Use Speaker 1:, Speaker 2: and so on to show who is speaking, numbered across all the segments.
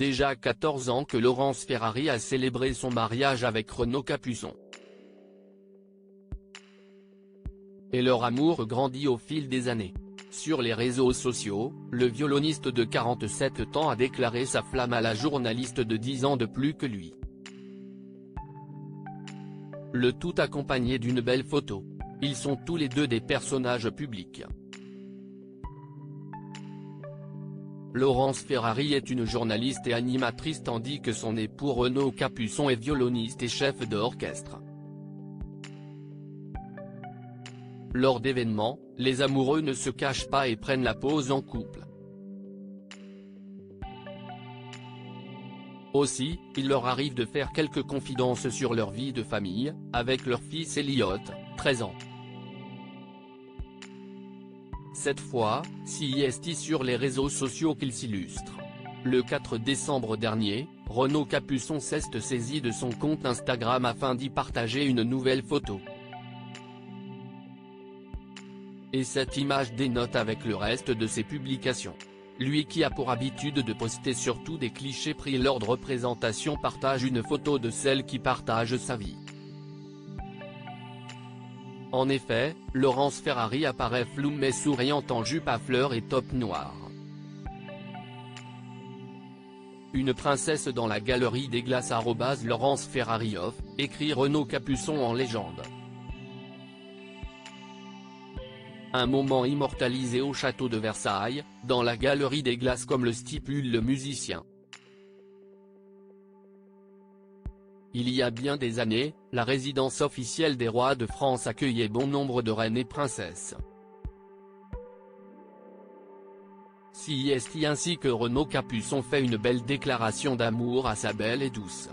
Speaker 1: déjà 14 ans que Laurence Ferrari a célébré son mariage avec Renaud Capuçon. Et leur amour grandit au fil des années. Sur les réseaux sociaux, le violoniste de 47 ans a déclaré sa flamme à la journaliste de 10 ans de plus que lui. Le tout accompagné d'une belle photo. Ils sont tous les deux des personnages publics. Laurence Ferrari est une journaliste et animatrice tandis que son époux Renaud Capuçon est violoniste et chef d'orchestre. Lors d'événements, les amoureux ne se cachent pas et prennent la pose en couple. Aussi, il leur arrive de faire quelques confidences sur leur vie de famille, avec leur fils Elliot, 13 ans. Cette fois, c'est sur les réseaux sociaux qu'il s'illustre. Le 4 décembre dernier, Renaud Capuçon s'est saisi de son compte Instagram afin d'y partager une nouvelle photo. Et cette image dénote avec le reste de ses publications. Lui qui a pour habitude de poster surtout des clichés pris lors de représentations partage une photo de celle qui partage sa vie. En effet, Laurence Ferrari apparaît floue mais souriante en jupe à fleurs et top noir. Une princesse dans la galerie des glaces @Laurence Ferrari off, écrit Renaud Capuçon en légende. Un moment immortalisé au château de Versailles, dans la galerie des glaces comme le stipule le musicien. Il y a bien des années, la résidence officielle des rois de France accueillait bon nombre de reines et princesses. C'est ainsi que Renaud Capuçon fait une belle déclaration d'amour à sa belle et douce.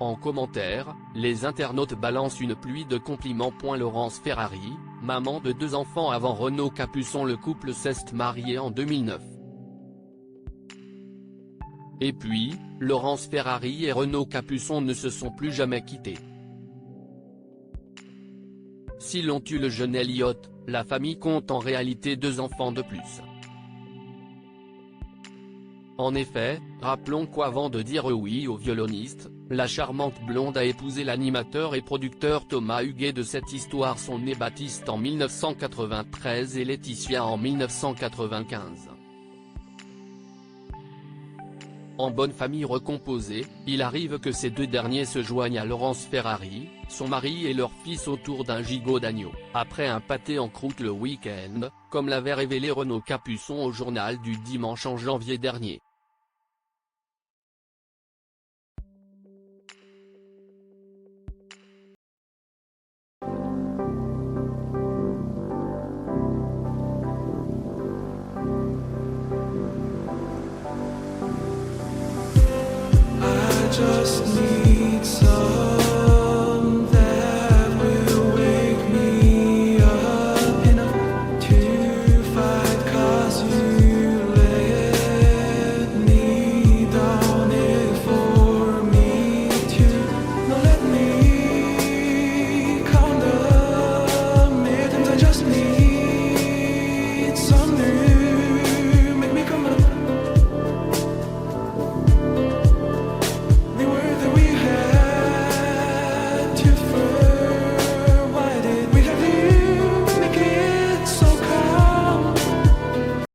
Speaker 1: En commentaire, les internautes balancent une pluie de compliments. Laurence Ferrari, maman de 2 enfants avant Renaud Capuçon. Le couple s'est marié en 2009. Et puis, Laurence Ferrari et Renaud Capuçon ne se sont plus jamais quittés. Si l'on tue le jeune Elliot, la famille compte en réalité 2 enfants de plus. En effet, rappelons qu'avant de dire oui au violoniste, la charmante blonde a épousé l'animateur et producteur Thomas Huguet. De cette histoire sont nés Baptiste en 1993 et Laetitia en 1995. En bonne famille recomposée, il arrive que ces 2 derniers se joignent à Laurence Ferrari, son mari et leur fils autour d'un gigot d'agneau, après un pâté en croûte le week-end, comme l'avait révélé Renaud Capuçon au journal du dimanche en janvier dernier.
Speaker 2: Just